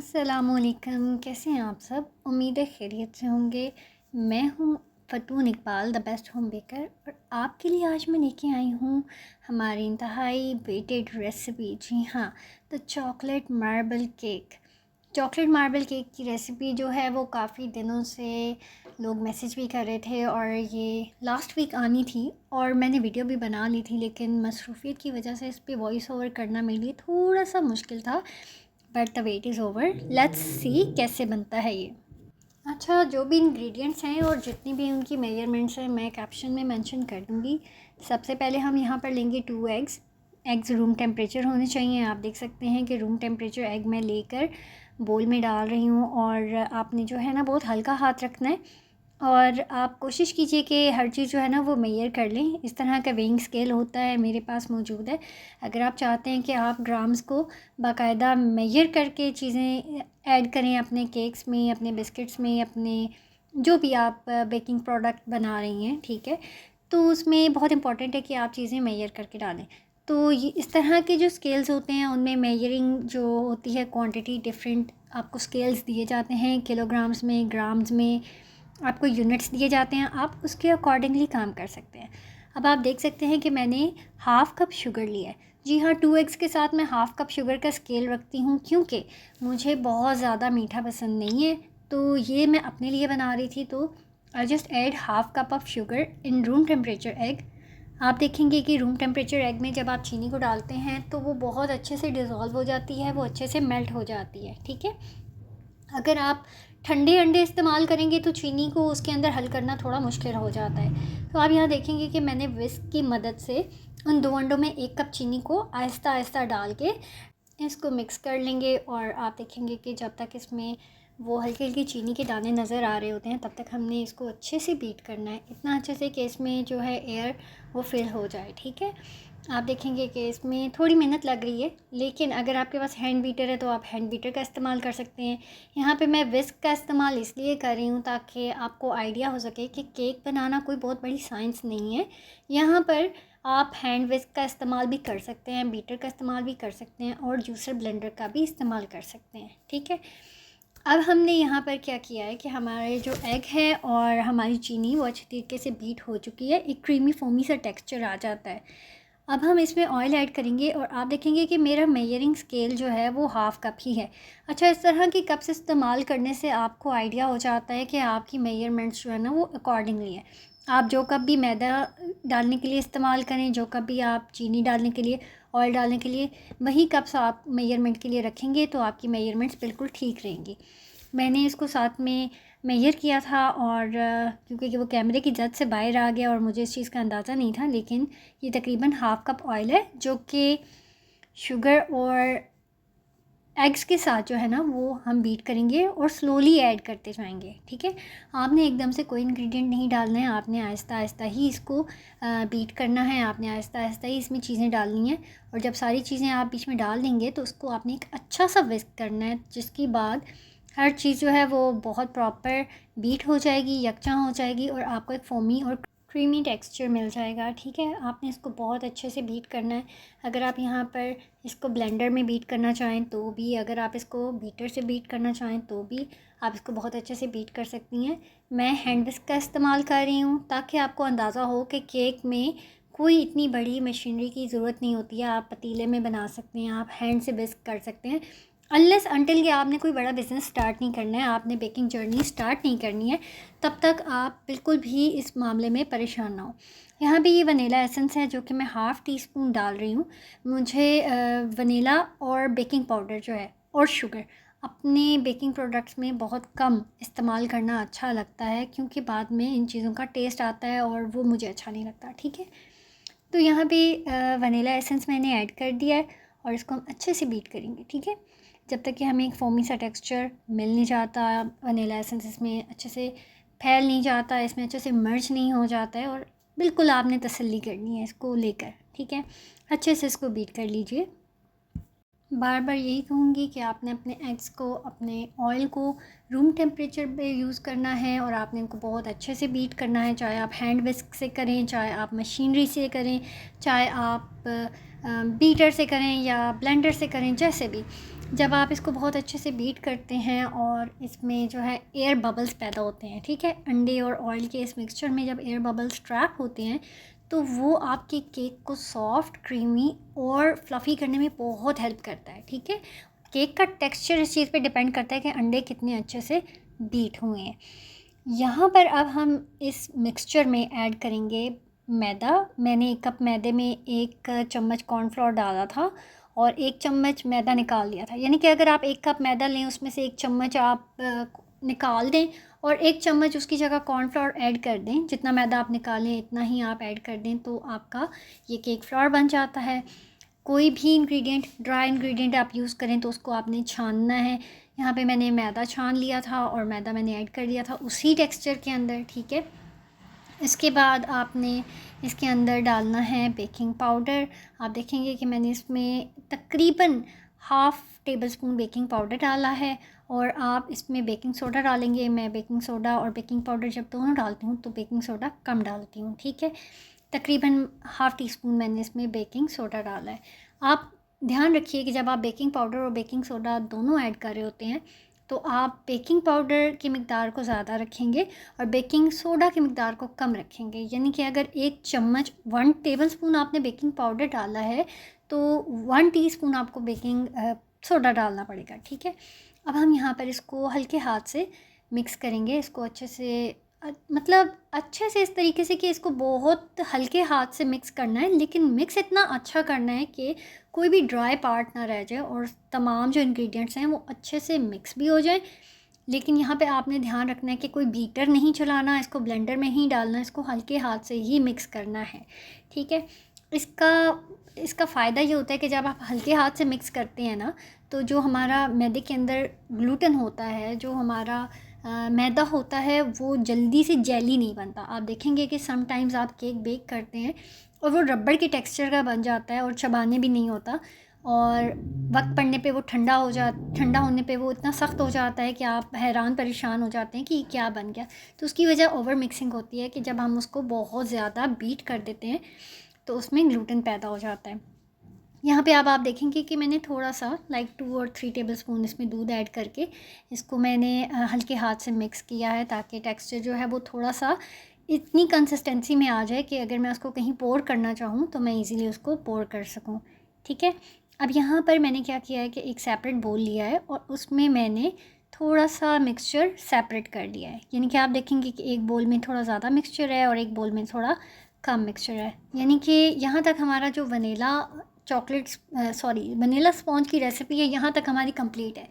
अस्सलामुअलैकुम, कैसे हैं आप सब? उम्मीद है खैरियत से होंगे। मैं हूँ Fatun Iqbal, the best home baker, और आपके लिए आज मैं लेके आई हूँ हमारी इंतहाई वेटेड रेसिपी। जी हाँ, द चॉकलेट मार्बल केक की रेसिपी जो है वो काफ़ी दिनों से लोग मैसेज भी कर रहे थे और ये लास्ट वीक आनी थी और मैंने वीडियो भी बना ली थी, लेकिन मसरूफ़ियत की वजह से इस पे वॉइस ओवर करना मेरे लिए थोड़ा सा मुश्किल था। But the wait is over, let's see कैसे बनता है ये। अच्छा, जो भी इंग्रेडिएंट्स हैं और जितनी भी उनकी मेजरमेंट्स हैं मैं कैप्शन में मेंशन कर दूँगी। सबसे पहले हम यहाँ पर लेंगे 2 एग्स। एग्स रूम टेम्परेचर होने चाहिए। आप देख सकते हैं कि रूम टेम्परेचर एग मैं लेकर बोल में डाल रही हूँ, और आपने जो है ना बहुत हल्का हाथ रखना है और आप कोशिश कीजिए कि हर चीज़ जो है ना वो मेजर कर लें। इस तरह का वेइंग स्केल होता है, मेरे पास मौजूद है। अगर आप चाहते हैं कि आप ग्राम्स को बाकायदा मेजर करके चीज़ें ऐड करें अपने केक्स में, अपने बिस्किट्स में, अपने जो भी आप बेकिंग प्रोडक्ट बना रही हैं, ठीक है, तो उसमें बहुत इंपॉर्टेंट है कि आप चीज़ें मेजर करके डालें। तो ये इस तरह के जो स्केल्स होते हैं उनमें मेजरिंग जो होती है क्वांटिटी डिफरेंट आपको स्केल्स दिए जाते हैं, किलोग्राम्स में, ग्राम्स में आपको यूनिट्स दिए जाते हैं, आप उसके अकॉर्डिंगली काम कर सकते हैं। अब आप देख सकते हैं कि मैंने हाफ़ कप शुगर लिया है। जी हाँ, 2 एग्स के साथ मैं हाफ़ कप शुगर का स्केल रखती हूँ क्योंकि मुझे बहुत ज़्यादा मीठा पसंद नहीं है। तो ये मैं अपने लिए बना रही थी, तो I just add half cup of sugar in room temperature egg. आप देखेंगे कि रूम टेम्परेचर एग में जब आप चीनी को डालते हैं तो वो बहुत अच्छे से डिज़ोल्व हो जाती है, वो अच्छे से मेल्ट हो जाती है, ठीक है। अगर आप ठंडे अंडे इस्तेमाल करेंगे तो चीनी को उसके अंदर हल करना थोड़ा मुश्किल हो जाता है। तो आप यहाँ देखेंगे कि मैंने विस्क की मदद से उन 2 अंडों में 1 कप चीनी को आहिस्ता आहिस्ता डाल के इसको मिक्स कर लेंगे, और आप देखेंगे कि जब तक इसमें वो हल्की हल्की चीनी के दाने नज़र आ रहे होते हैं तब तक हमने इसको अच्छे से बीट करना है, इतना अच्छे से कि इसमें जो है एयर वो फिल हो जाए, ठीक है। आप देखेंगे कि इसमें थोड़ी मेहनत लग रही है, लेकिन अगर आपके पास हैंड बीटर है तो आप हैंड बीटर का इस्तेमाल कर सकते हैं। यहाँ पे मैं विस्क का इस्तेमाल इसलिए कर रही हूँ ताकि आपको आइडिया हो सके कि केक बनाना कोई बहुत बड़ी साइंस नहीं है। यहाँ पर आप हैंड विस्क का इस्तेमाल भी कर सकते हैं, बीटर का इस्तेमाल भी कर सकते हैं, और जूसर ब्लेंडर का भी इस्तेमाल कर सकते हैं, ठीक है। अब हमने यहाँ पर क्या किया है कि हमारे जो एग है और हमारी चीनी वो अच्छी तरीके से बीट हो चुकी है, एक क्रीमी फोमी सा टेक्सचर आ जाता है। अब हम इसमें ऑयल ऐड करेंगे और आप देखेंगे कि मेरा मेजरिंग स्केल जो है वो हाफ़ कप ही है। अच्छा, इस तरह की कप्स इस्तेमाल करने से आपको आइडिया हो जाता है कि आपकी मेजरमेंट्स जो है ना वो अकॉर्डिंगली है। आप जो कप भी मैदा डालने के लिए इस्तेमाल करें, जो कप भी आप चीनी डालने के लिए, ऑयल डालने के लिए, वही कप्स आप मेजरमेंट के लिए रखेंगे तो आपकी मेजरमेंट्स बिल्कुल ठीक रहेंगी। मैंने इसको साथ में मेजर किया था, और क्योंकि वो कैमरे की जद से बाहर आ गया और मुझे इस चीज़ का अंदाज़ा नहीं था, लेकिन ये तकरीबन हाफ़ कप ऑयल है जो कि शुगर और एग्स के साथ जो है ना वो हम बीट करेंगे और स्लोली ऐड करते जाएंगे, ठीक है। आपने एकदम से कोई इंग्रेडिएंट नहीं डालना है, आपने आहिस्ता आहिस्ता ही इसको बीट करना है, आपने आहिस्ता आहिस्ता ही इसमें चीज़ें डालनी हैं। और जब सारी चीज़ें आप बीच में डाल देंगे तो उसको आपने एक अच्छा सा विस्क करना है, जिसके बाद हर चीज़ जो है वो बहुत प्रॉपर बीट हो जाएगी, यकजा हो जाएगी, और आपको एक फोमी और क्रीमी टेक्सचर मिल जाएगा, ठीक है। आपने इसको बहुत अच्छे से बीट करना है। अगर आप यहाँ पर इसको ब्लेंडर में बीट करना चाहें तो भी, अगर आप इसको बीटर से बीट करना चाहें तो भी आप इसको बहुत अच्छे से बीट कर सकती हैं। मैं हैंड विस्क का इस्तेमाल कर रही हूँ ताकि आपको अंदाज़ा हो कि केक में कोई इतनी बड़ी मशीनरी की ज़रूरत नहीं होती है। आप पतीले में बना सकते हैं, आप हैंड से विस्क कर सकते हैं, अनलेस अनटिल कि आपने कोई बड़ा बिज़नेस स्टार्ट नहीं करना है, आपने बेकिंग जर्नी स्टार्ट नहीं करनी है, तब तक आप बिल्कुल भी इस मामले में परेशान ना हो। यहाँ पे ये वनीला एसेंस है जो कि मैं हाफ़ टी स्पून डाल रही हूँ। मुझे वनीला और बेकिंग पाउडर जो है और शुगर अपने बेकिंग प्रोडक्ट्स में बहुत कम इस्तेमाल करना अच्छा लगता है, क्योंकि बाद में इन चीज़ों का टेस्ट आता है और वो मुझे अच्छा नहीं लगता, ठीक है। तो यहाँ पे वनीला एसेंस मैंने ऐड कर दिया है और इसको हम अच्छे से बीट करेंगे, ठीक है, जब तक कि हमें एक फोमी सा टेक्सचर मिल नहीं जाता, वनीला एसेंस इसमें अच्छे से फैल नहीं जाता, इसमें अच्छे से मर्ज नहीं हो जाता है, और बिल्कुल आपने तसल्ली करनी है इसको लेकर, ठीक है। अच्छे से इसको बीट कर लीजिए। बार बार यही कहूँगी कि आपने अपने एग्स को, अपने ऑयल को रूम टेम्परेचर पे यूज़ करना है, और आपने इनको बहुत अच्छे से बीट करना है, चाहे आप हैंड विस्क से करें, चाहे आप मशीनरी से करें, चाहे आप बीटर से करें या ब्लेंडर से करें, जैसे भी। जब आप इसको बहुत अच्छे से बीट करते हैं और इसमें जो है एयर बबल्स पैदा होते हैं, ठीक है, अंडे और ऑयल के इस मिक्सचर में जब एयर बबल्स ट्रैप होते हैं तो वो आपके केक को सॉफ्ट, क्रीमी और फ्लफ़ी करने में बहुत हेल्प करता है, ठीक है। केक का टेक्सचर इस चीज़ पे डिपेंड करता है कि अंडे कितने अच्छे से बीट हुए हैं। यहाँ पर अब हम इस मिक्सचर में ऐड करेंगे मैदा। मैंने 1 कप मैदे में 1 चम्मच कॉर्नफ्लोर डाला था और 1 चम्मच मैदा निकाल लिया था। यानी कि अगर आप 1 कप मैदा लें उसमें से 1 चम्मच आप निकाल दें और 1 चम्मच उसकी जगह कॉर्नफ्लोर ऐड कर दें। जितना मैदा आप निकालें इतना ही आप ऐड कर दें तो आपका ये केक फ्लोर बन जाता है। कोई भी इंग्रेडिएंट, ड्राई इंग्रेडिएंट आप यूज़ करें तो उसको आपने छानना है। यहाँ पे मैंने मैदा छान लिया था और मैदा मैंने ऐड कर दिया था उसी टेक्सचर के अंदर, ठीक है। इसके बाद आपने इसके अंदर डालना है बेकिंग पाउडर। आप देखेंगे कि मैंने इसमें तकरीबन half table spoon baking powder डाला है और आप इसमें बेकिंग सोडा डालेंगे। मैं बेकिंग सोडा और बेकिंग पाउडर जब दोनों डालती हूँ तो बेकिंग सोडा कम डालती हूँ, ठीक है। तकरीबन हाफ़ टी स्पून मैंने इसमें बेकिंग सोडा डाला है। आप ध्यान रखिए कि जब आप बेकिंग पाउडर और बेकिंग सोडा दोनों ऐड कर रहे होते हैं तो आप बेकिंग पाउडर की मिक़दार को ज़्यादा रखेंगे और बेकिंग सोडा की मिक़दार को कम रखेंगे। यानी कि अगर 1 चम्मच 1 टेबलस्पून आपने बेकिंग पाउडर डाला है तो 1 टीस्पून आपको बेकिंग सोडा डालना पड़ेगा, ठीक है। अब हम यहाँ पर इसको हल्के हाथ से मिक्स करेंगे। इसको अच्छे से मतलब अच्छे से इस तरीके से कि इसको बहुत हल्के हाथ से मिक्स करना है, लेकिन मिक्स इतना अच्छा करना है कि कोई भी ड्राई पार्ट ना रह जाए और तमाम जो इंग्रेडिएंट्स हैं वो अच्छे से मिक्स भी हो जाएं। लेकिन यहाँ पे आपने ध्यान रखना है कि कोई बीटर नहीं चलाना, इसको ब्लेंडर में ही डालना है, इसको हल्के हाथ से ही मिक्स करना है, ठीक है। इसका फ़ायदा ये होता है कि जब आप हल्के हाथ से मिक्स करते हैं ना तो जो हमारा मैदे के अंदर ग्लूटेन होता है, जो हमारा मैदा होता है वो जल्दी से जेली नहीं बनता। आप देखेंगे कि समटाइम्स आप केक बेक करते हैं और वो रबड़ के टेक्सचर का बन जाता है और चबाने भी नहीं होता और वक्त पड़ने पे वो ठंडा होने पे वो इतना सख्त हो जाता है कि आप हैरान परेशान हो जाते हैं कि क्या बन गया। तो उसकी वजह ओवर मिक्सिंग होती है कि जब हम उसको बहुत ज़्यादा बीट कर देते हैं तो उसमें ग्लूटेन पैदा हो जाता है। यहाँ पे अब आप देखेंगे कि मैंने थोड़ा सा लाइक 2 और 3 टेबलस्पून इसमें दूध ऐड करके इसको मैंने हल्के हाथ से मिक्स किया है ताकि टेक्सचर जो है वो थोड़ा सा इतनी कंसिस्टेंसी में आ जाए कि अगर मैं उसको कहीं पोर करना चाहूँ तो मैं इजीली उसको पोर कर सकूँ, ठीक है। अब यहाँ पर मैंने क्या किया है कि एक सेपरेट बोल लिया है और उसमें मैंने थोड़ा सा मिक्सचर सेपरेट कर लिया है। यानी कि आप देखेंगे कि एक बोल में थोड़ा ज़्यादा मिक्सचर है और एक बोल में थोड़ा कम मिक्सचर है। यानी कि यहाँ तक हमारा जो वनीला स्पॉन्ज की रेसिपी है यहाँ तक हमारी कंप्लीट है।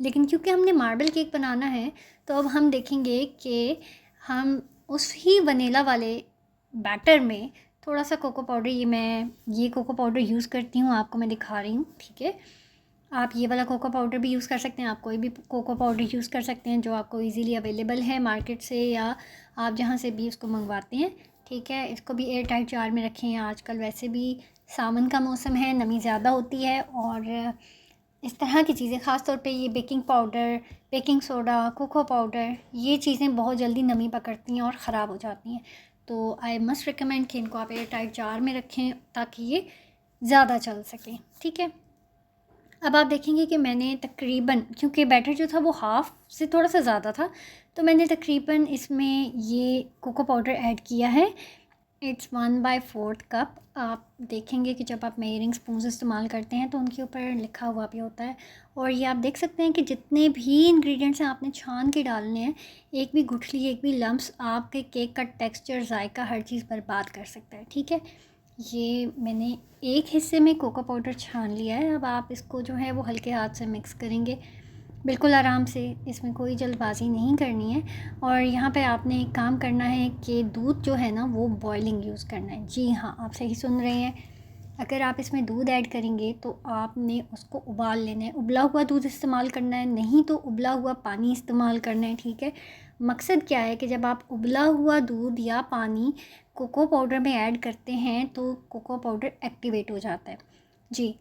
लेकिन क्योंकि हमने मार्बल केक बनाना है तो अब हम देखेंगे कि हम उस ही वनीला वाले बैटर में थोड़ा सा कोको पाउडर, मैं ये कोको पाउडर यूज़ करती हूँ, आपको मैं दिखा रही हूँ, ठीक है। आप ये वाला कोको पाउडर भी यूज़ कर सकते हैं, आप कोई भी कोको पाउडर यूज़ कर सकते हैं जो आपको इजीली अवेलेबल है मार्केट से या आप जहाँ से भी उसको मंगवाते हैं, ठीक है। इसको भी एयर टाइट जार में रखें। आजकल वैसे भी सावन का मौसम है, नमी ज़्यादा होती है और इस तरह की चीज़ें, ख़ास तौर पे ये baking powder, baking soda, cocoa powder, ये चीज़ें बहुत जल्दी नमी पकड़ती हैं और ख़राब हो जाती हैं। तो आई मस्ट रिकमेंड कि इनको आप एयर टाइट जार में रखें ताकि ये ज़्यादा चल सकें, ठीक है। अब आप देखेंगे कि मैंने तकरीबन, क्योंकि बैटर जो था वो हाफ़ से थोड़ा सा ज़्यादा था, तो मैंने तकरीबन इसमें ये कोको पाउडर ऐड किया है। It's 1/4 cup. आप देखेंगे कि जब आप मेजरिंग स्पून इस्तेमाल करते हैं तो उनके ऊपर लिखा हुआ भी होता है और ये आप देख सकते हैं कि जितने भी इंग्रेडिएंट्स हैं आपने छान के डालने हैं। एक भी गुठली, एक भी लम्स आपके केक का टेक्सचर, जायका, हर चीज़ बर्बाद कर सकता है, ठीक है। ये मैंने एक हिस्से में कोको पाउडर छान लिया है। अब आप इसको जो है वो हल्के हाथ से मिक्स करेंगे, बिल्कुल आराम से, इसमें कोई जल्दबाजी नहीं करनी है। और यहाँ पे आपने एक काम करना है कि दूध जो है ना वो बॉइलिंग यूज़ करना है। जी हाँ, आप सही सुन रहे हैं। अगर आप इसमें दूध ऐड करेंगे तो आपने उसको उबाल लेना है, उबला हुआ दूध इस्तेमाल करना है, नहीं तो उबला हुआ पानी इस्तेमाल करना है, ठीक है। मकसद क्या है कि जब आप उबला हुआ दूध या पानी कोको पाउडर में ऐड करते हैं तो कोको पाउडर एक्टिवेट हो जाता है, जी।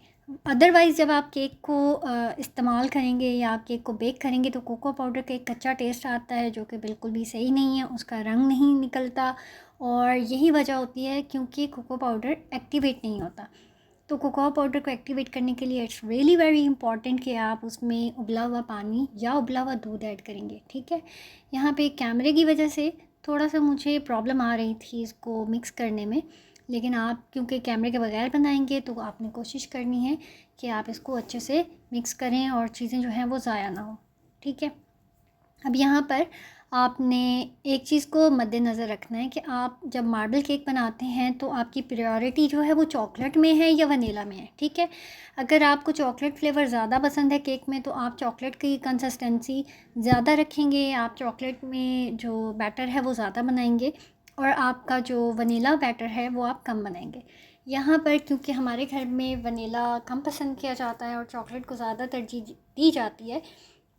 अदरवाइज़ जब आप केक को इस्तेमाल करेंगे या आप केक को बेक करेंगे तो कोको पाउडर का एक कच्चा टेस्ट आता है जो कि बिल्कुल भी सही नहीं है, उसका रंग नहीं निकलता और यही वजह होती है क्योंकि कोको पाउडर एक्टिवेट नहीं होता। तो कोकोआ पाउडर को एक्टिवेट करने के लिए इट्स रियली वेरी इंपॉर्टेंट कि आप उसमें उबला हुआ पानी या उबला हुआ दूध ऐड करेंगे, ठीक है। यहाँ पे कैमरे की वजह से थोड़ा सा मुझे प्रॉब्लम आ रही थी इसको मिक्स करने में, लेकिन आप क्योंकि कैमरे के बगैर बनाएंगे तो आपने कोशिश करनी है कि आप इसको अच्छे से मिक्स करें और चीज़ें जो हैं वो ज़ाया ना हो, ठीक है। अब यहाँ पर आपने एक चीज़ को मद्देनज़र रखना है कि आप जब मार्बल केक बनाते हैं तो आपकी प्रायोरिटी जो है वो चॉकलेट में है या वनीला में है, ठीक है। अगर आपको चॉकलेट फ्लेवर ज़्यादा पसंद है केक में तो आप चॉकलेट की कंसिस्टेंसी ज़्यादा रखेंगे, आप चॉकलेट में जो बैटर है वो ज़्यादा बनाएंगे और आपका जो वनीला बैटर है वो आप कम बनाएंगे। यहाँ पर क्योंकि हमारे घर में वनीला कम पसंद किया जाता है और चॉकलेट को ज़्यादा तरजीह दी जाती है,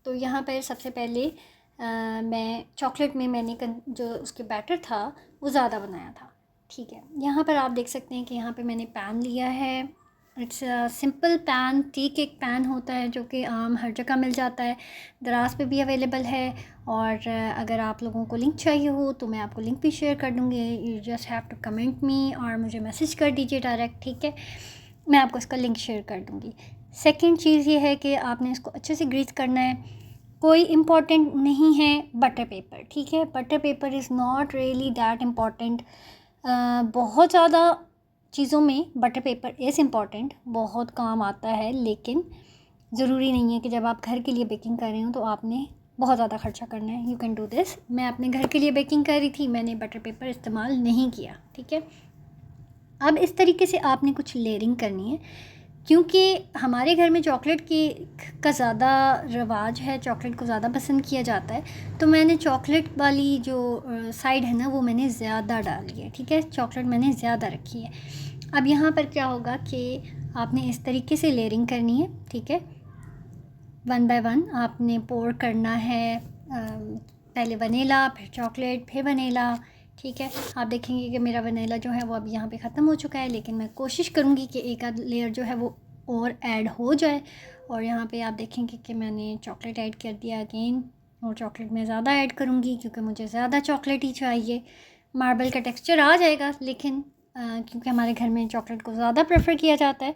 तो यहाँ पर सबसे पहले मैं चॉकलेट में मैंने जो उसके बैटर था वो ज़्यादा बनाया था, ठीक है। यहाँ पर आप देख सकते हैं कि यहाँ पे मैंने पैन लिया है। It's simple pan, tea cake pan होता है जो कि आम हर जगह मिल जाता है, दराज पे भी अवेलेबल है। और अगर आप लोगों को लिंक चाहिए हो तो मैं आपको लिंक भी शेयर कर दूँगी, you just have to comment me और मुझे मैसेज कर दीजिए डायरेक्ट, ठीक है। मैं आपको इसका लिंक शेयर कर दूँगी। सेकेंड चीज़ ये है कि आपने इसको अच्छे से ग्रीस करना है। कोई इम्पॉर्टेंट नहीं है बटर पेपर, ठीक है। Butter paper is not really that important. बहुत ज़्यादा चीज़ों में बटर पेपर इज़ इम्पॉर्टेंट, बहुत काम आता है, लेकिन ज़रूरी नहीं है कि जब आप घर के लिए बेकिंग कर रहे हो तो आपने बहुत ज़्यादा खर्चा करना है। You can do this. मैं अपने घर के लिए बेकिंग कर रही थी, मैंने बटर पेपर इस्तेमाल नहीं किया, ठीक है। अब इस तरीके से आपने कुछ लेयरिंग करनी है, क्योंकि हमारे घर में चॉकलेट का ज़्यादा रवाज है, चॉकलेट को ज़्यादा पसंद किया जाता है, तो मैंने चॉकलेट वाली जो साइड है ना वो मैंने ज़्यादा डाली है, ठीक है। चॉकलेट मैंने ज़्यादा रखी है। अब यहाँ पर क्या होगा कि आपने इस तरीके से लेयरिंग करनी है, ठीक है। वन बाय वन आपने पोर करना है, पहले वनीला, फिर चॉकलेट, फिर वनीला, ठीक है। आप देखेंगे कि मेरा वनीला जो है वो अब यहाँ पे ख़त्म हो चुका है, लेकिन मैं कोशिश करूँगी कि एक आध लेयर जो है वो और ऐड हो जाए। और यहाँ पे आप देखेंगे कि मैंने चॉकलेट ऐड कर दिया अगेन, और चॉकलेट मैं ज़्यादा ऐड करूँगी क्योंकि मुझे ज़्यादा चॉकलेट ही चाहिए। मार्बल का टेक्सचर आ जाएगा, लेकिन क्योंकि हमारे घर में चॉकलेट को ज़्यादा प्रेफर किया जाता है,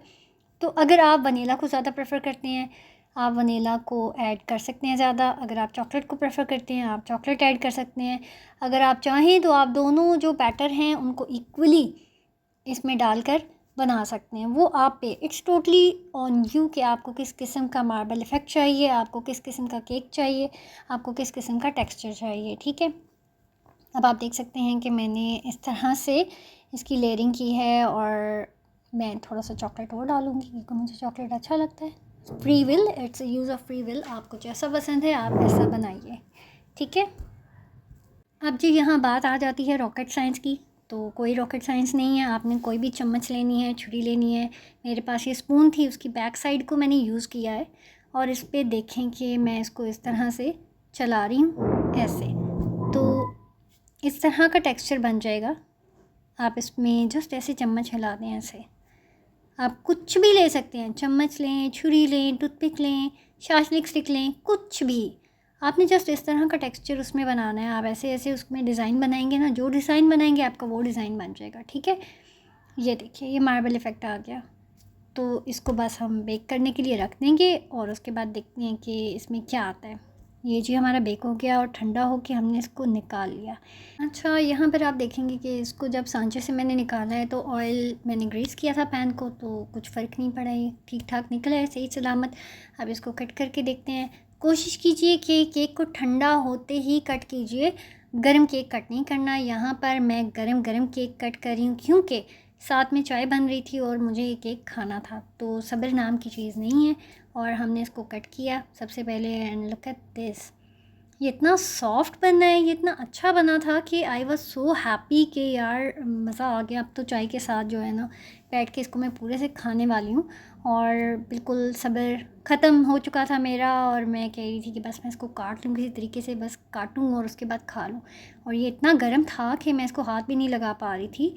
तो अगर आप वनीला को ज़्यादा प्रेफर करते हैं आप वनीला को ऐड कर सकते हैं ज़्यादा। अगर आप चॉकलेट को प्रेफर करते हैं आप चॉकलेट ऐड कर सकते हैं। अगर आप चाहें तो आप दोनों जो बैटर हैं उनको इक्वली इसमें डालकर बना सकते हैं, वो आप पे, इट्स टोटली ऑन यू कि आपको किस किस्म का मार्बल इफ़ेक्ट चाहिए, आपको किस किस्म का केक चाहिए, आपको किस किस्म का टेक्सचर चाहिए, ठीक है। अब आप देख सकते हैं कि मैंने इस तरह से इसकी लेयरिंग की है, और मैं थोड़ा सा चॉकलेट और डालूँगी क्योंकि मुझे चॉकलेट अच्छा लगता है। Free will, it's use of free will, आपको जैसा पसंद है आप ऐसा बनाइए, ठीक है। अब जी यहाँ बात आ जाती है रॉकेट साइंस की, तो कोई रॉकेट साइंस नहीं है। आपने कोई भी चम्मच लेनी है, छुरी लेनी है, मेरे पास ये स्पून थी, उसकी बैक साइड को मैंने यूज़ किया है, और इस पर देखें कि मैं इसको इस तरह से चला रही हूँ ऐसे, तो इस तरह का टेक्सचर बन जाएगा। आप इसमें जस्ट ऐसे चम्मच हिला दें ऐसे, आप कुछ भी ले सकते हैं, चम्मच लें, छुरी लें, टूथपिक लें, शाशलिक स्टिक लें, कुछ भी। आपने जस्ट इस तरह का टेक्सचर उसमें बनाना है। आप ऐसे ऐसे उसमें डिज़ाइन बनाएंगे ना, जो डिज़ाइन बनाएंगे आपका वो डिज़ाइन बन जाएगा, ठीक है। ये देखिए ये मार्बल इफ़ेक्ट आ गया, तो इसको बस हम बेक करने के लिए रख देंगे और उसके बाद देखते हैं कि इसमें क्या आता है। ये जी हमारा बेक हो गया और ठंडा हो के हमने इसको निकाल लिया। अच्छा, यहाँ पर आप देखेंगे कि इसको जब सांचे से मैंने निकाला है तो ऑयल मैंने ग्रीस किया था पैन को, तो कुछ फ़र्क नहीं पड़ा, ये ठीक ठाक निकला है सही सलामत। अब इसको कट करके देखते हैं। कोशिश कीजिए कि केक को ठंडा होते ही कट कीजिए, गर्म केक कट नहीं करना। यहाँ पर मैं गरम केक कट कर रही हूँ क्योंकि साथ में चाय बन रही थी और मुझे ये केक खाना था, तो सब्र नाम की चीज़ नहीं है। और हमने इसको कट किया सबसे पहले, एंड लुक एट दिस, ये इतना सॉफ्ट बना है, ये इतना अच्छा बना था कि आई वॉज सो हैप्पी कि यार मज़ा आ गया। अब तो चाय के साथ जो है ना बैठ के इसको मैं पूरे से खाने वाली हूँ, और बिल्कुल सब्र ख़त्म हो चुका था मेरा, और मैं कह रही थी कि बस मैं इसको काट लूँ किसी तरीके से, बस काटूँ और उसके बाद खा लूँ। और ये इतना गर्म था कि मैं इसको हाथ भी नहीं लगा पा रही थी।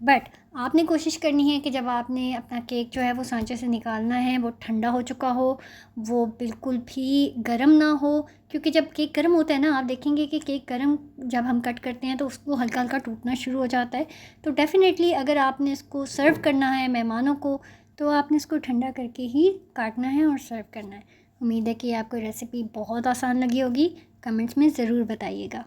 बट आपने कोशिश करनी है कि जब आपने अपना केक जो है वो सांचे से निकालना है वो ठंडा हो चुका हो, वो बिल्कुल भी गर्म ना हो, क्योंकि जब केक गर्म होता है ना आप देखेंगे कि केक गर्म जब हम कट करते हैं तो उसको हल्का हल्का टूटना शुरू हो जाता है। तो डेफ़िनेटली अगर आपने इसको सर्व करना है मेहमानों को, तो आपने इसको ठंडा करके ही काटना है और सर्व करना है। उम्मीद है कि आपको रेसिपी बहुत आसान लगी होगी। कमेंट्स में ज़रूर बताइएगा।